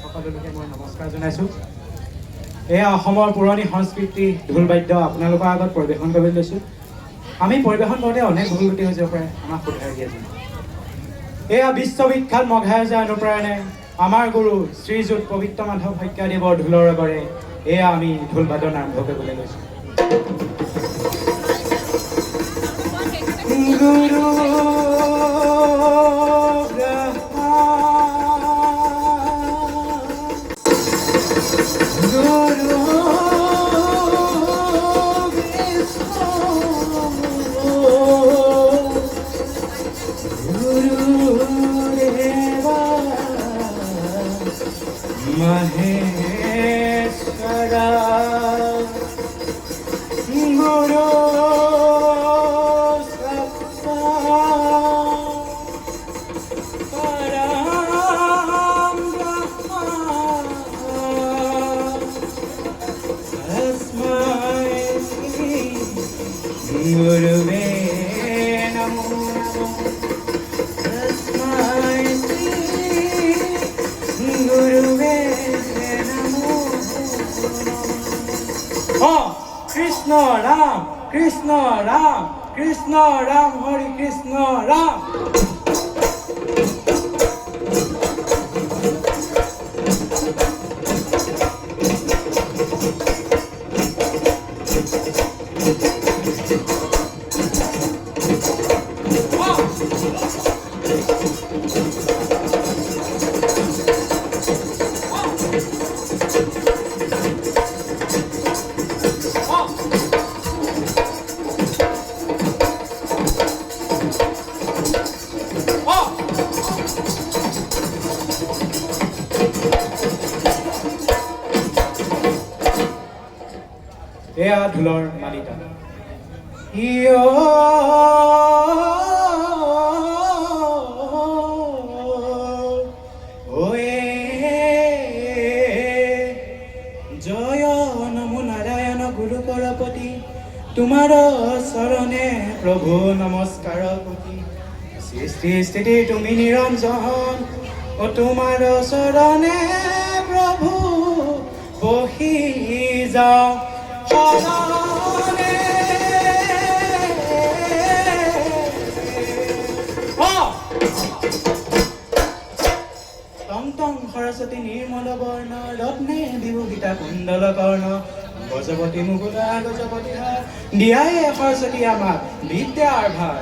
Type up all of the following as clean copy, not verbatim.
সকলোকে মই নমস্কাৰ জনাইছোঁ। এয়া অসমৰ পুৰণি সংস্কৃতি ঢোল বাদ্য আপোনালোকৰ আগত পৰিৱেশন কৰিবলৈ লৈছোঁ। আমি পৰিৱেশন কৰোঁতে অনেক ভুল ত্ৰুটি হৈ যাব পাৰে, আমাক শুধৰাই দিয়ে। এয়া বিশ্ববিখ্যাত মঘায়জা অনুপ্ৰেৰণে আমাৰ গুৰু শ্ৰীযুত পবিত্ৰ মাধৱ শইকীয়াদেৱৰ ঢোলৰ ৰগৰে এয়া আমি ঢোল বাদন আৰম্ভ কৰিবলৈ লৈছোঁ। গুৰু Maheshwara Guru Sattva Param Brahma Tasmai Shri Guruve Namo Tasmai Shri Guruve Krishna Ram, Krishna Ram, Krishna Ram, Hare Krishna Ram. এয়া ঢোলৰ মালিকা জয় নমো নারায়ণ গুরু পরপতি তোমার চরণে প্রভু নমস্কার কোটি সৃষ্টি স্থিতি তুমি নিরঞ্জন ও তোমার চরণে প্রভু বহি যাও সৰস্বতী নিৰ্মল বৰ্ণ ৰত্নে বিভূষিতা কুণ্ডল কৰ্ণ গজপতি মুকুলা গজপতি হাৰ দিয়ায়ে সৰস্বতী আমাক বিদ্যাৰ ভাৰ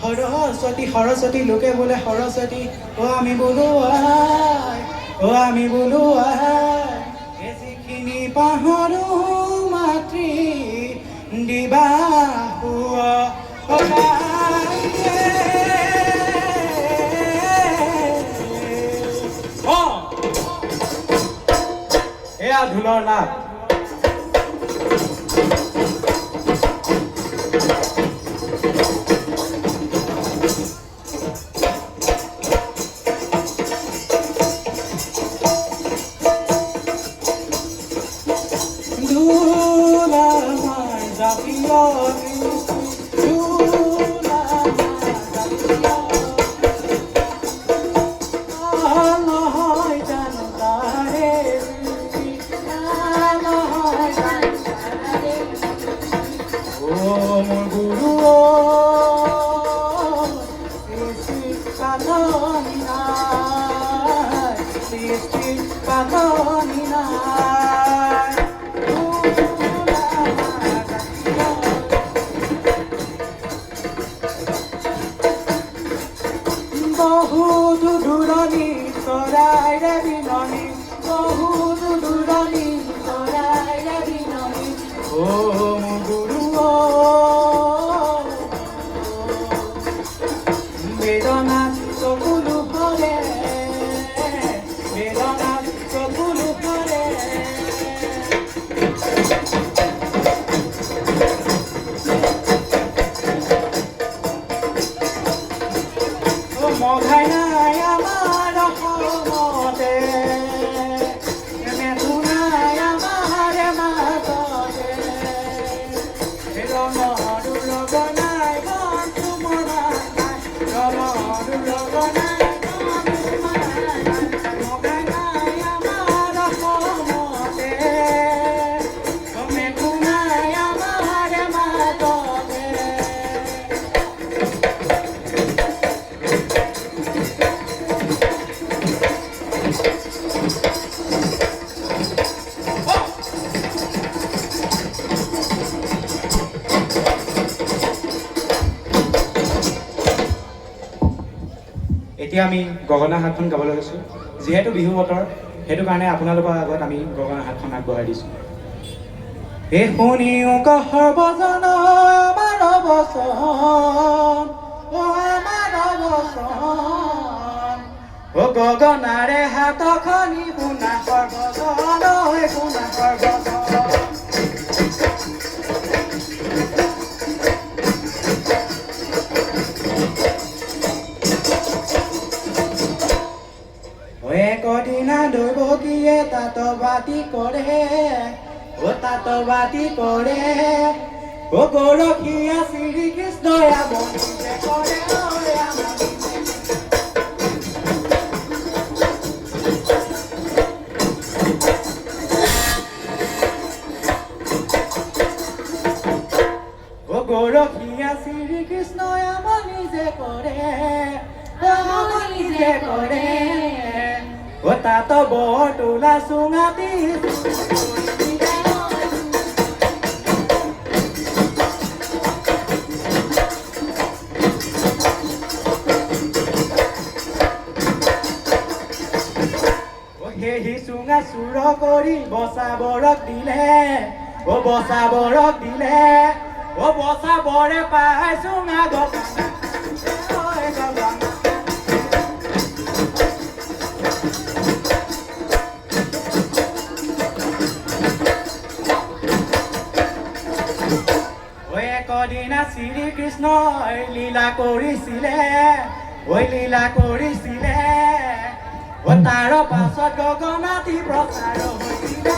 সৰস্বতী সৰস্বতী লোকে বোলে সৰস্বতী আমি বোলো আই আমি বোলো আই যিখিনি পাহৰো মাতৃ দিবা এয়া ঢোলৰ নাট বহুত দূৰণি চৰাই ৰে বিননি বহুত দূৰণি চৰাই ৰে বিননি ও গুৰু বেদনাত চকুলো ভৰে বেদনাত চকুলো ভৰে মঘাই নাই আমাৰ অসমতে মেধু নাই আমাৰ মাজতে ৰঙৰ লগ নাই বন্ধু মৰা নাই ৰঙৰ লগ নাই বন্ধু মৰা নাই মঘাই নাই আমাৰ এতিয়া আমি গগনা হাতখন গাবলৈ লৈছোঁ যিহেতু বিহু বতৰ সেইটো কাৰণে আপোনালোকৰ আগত আমি গগনা হাতখন আগবঢ়াই দিছোঁ এই শুনিও কহৰ বজন আমাৰ বচন আমাৰ বচন গগনাৰে হাতখনি শুনা সৰ্বজন শুনা সৰ্বজন একদিনা দৈৱকীয়ে তাঁতবাতি কৰে তাঁতবাতি কৰে গৰখীয়া শ্ৰীকৃষ্ণই আমনিতে কৰে গৰখীয়া শ্ৰীকৃষ্ণই আমনিতে কৰে তাঁত বৰ তোলা চুঙাতি সেই চুঙা চুৰ কৰি বচাবৰক দিলে বচাবৰে পাই চুঙা গগনা একদিনা শ্ৰীকৃষ্ণই লীলা কৰিছিলে তাৰ পাছত গগনাতি প্ৰচাৰ হৈছিলে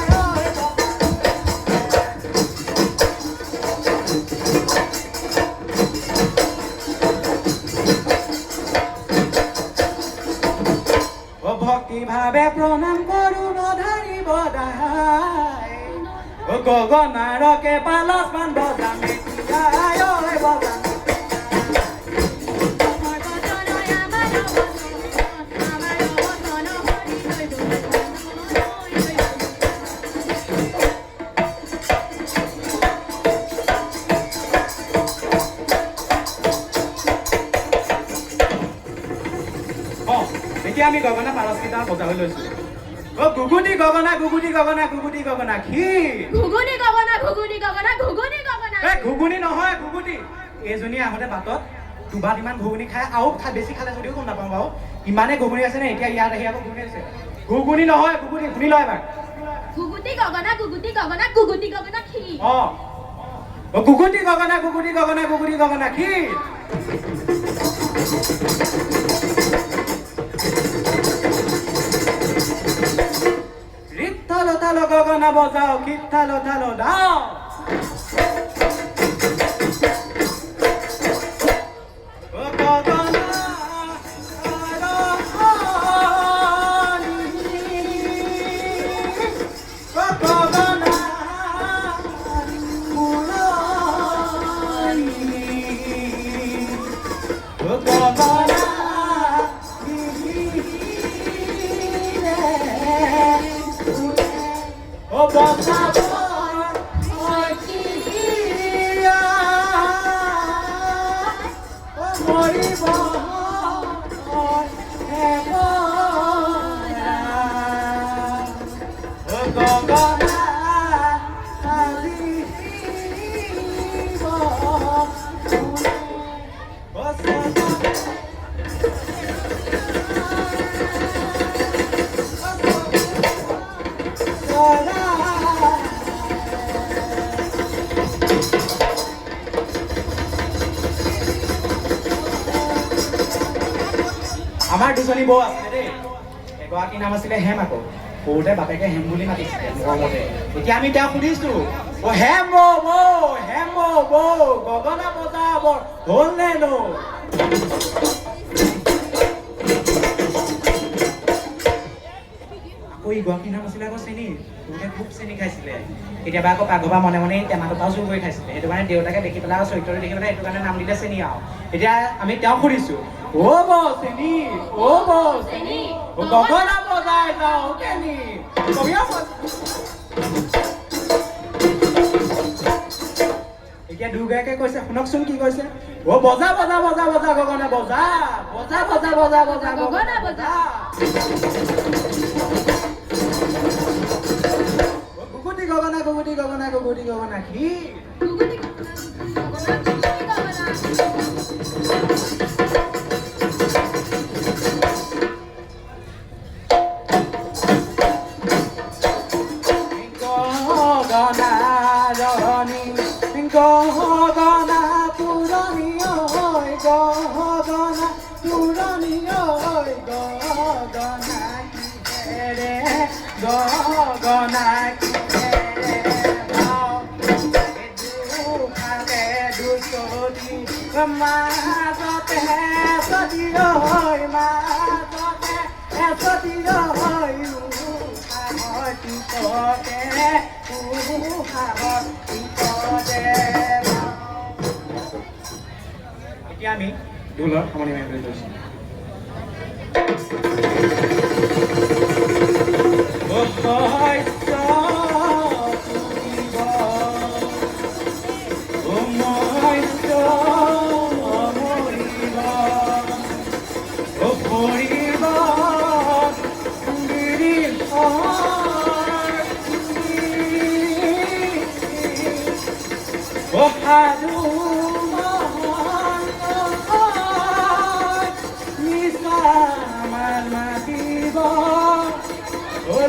ভক্তিভাৱে প্ৰণাম কৰো নধৰিব দাই গগনাৰকে পালচমান বজাম এতিয়া আমি গগনা পাৰসকেইটা বজাবলৈ লৈছোঁ গুগুটি গগনা কি ঘুগুনি নহয় ঘুগুটি এইজনী আহোঁতে বাটত দুবাৰ ইমান ঘুগুনি খাই আৰু বেছি খালে যদিও গম নাপাওঁ বাৰু ইমানে ঘুগুনি আছে নে এতিয়া ইয়াত আহি আকৌ ঘুগুনি আছে ঘুগুনি নহয় ঘুগুনি শুনি লয় এবাৰ ঘুগুটি গগনা কি ঘুগুটি গগনা কি ৰিত্তালো গগনা বজাও কিত্তালো দাও আমাৰ দুজনী বৌ আছিলে দেই এগৰাকী নাম আছিলে হেম আকৌ সৰুতে বাপেকে হেম বুলি মাতিছিলে মৰমতে এতিয়া আমি তেওঁক সুধিছো হেম বৌ গগনা বজাব হ'ল নে নো আকৌ ইগৰাকী নাম আছিলে আকৌ চেনি সৰুতে খুব চেনি খাইছিলে কেতিয়াবা আকৌ পাকঘৰ পৰা মনে মনে টেমাটোপাও চুৰ কৰি খাইছিলে সেইটো কাৰণে দেউতাকে দেখি পেলাই চৰিত্ৰটো দেখি পেলাই সেইটো কাৰণে নাম দিলে চেনি আৰু এতিয়া আমি তেওঁক সুধিছো চেনি গগনা বজাই যাও কেনি এতিয়া দুগাকে কৈছে শুনকচোন কি কৈছে বজা গগনা বজা বজা বজা বজা বজা গগনা বজা গুগুটি গগনা গুগুটি গগনা গুগুটি গগনা কি গুগুটি গগনা গুগুটি গগনা গগনা রহনি গগনা পুরনি ওই গগনা পুরনি ওই গগনা কি রে গগনা কি রে দুখানে দুচতি মাজতে সতি ওই মাজতে সতি ওই এতিয়া আমি ঢোলৰ সামৰণি মাৰিবলৈ লৈছোঁ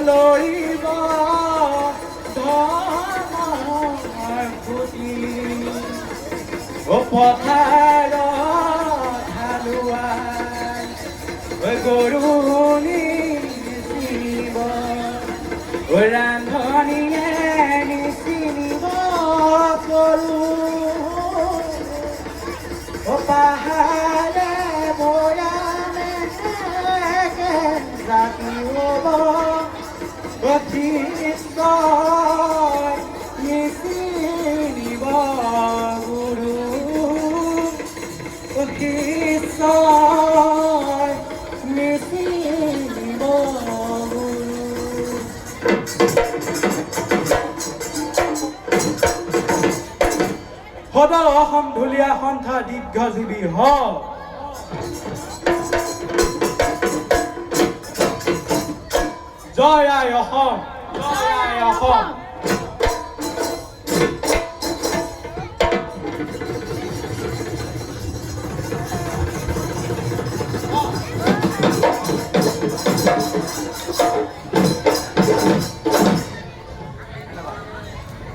লৰিব পথাৰ ঢালুৱাই গৰুনি চিনিব ৰান্ধনীয়ে নিচিনিব কৰো পাহাৰে বয়ানে জাতি হ'ব অতিশয় নিচিনিব গুৰু অতিশয় নিচিনিব গুৰু সদা অসম ঢুলীয়া সন্থা দীৰ্ঘজীৱী হওক জয় আই অসম জয় আই অসম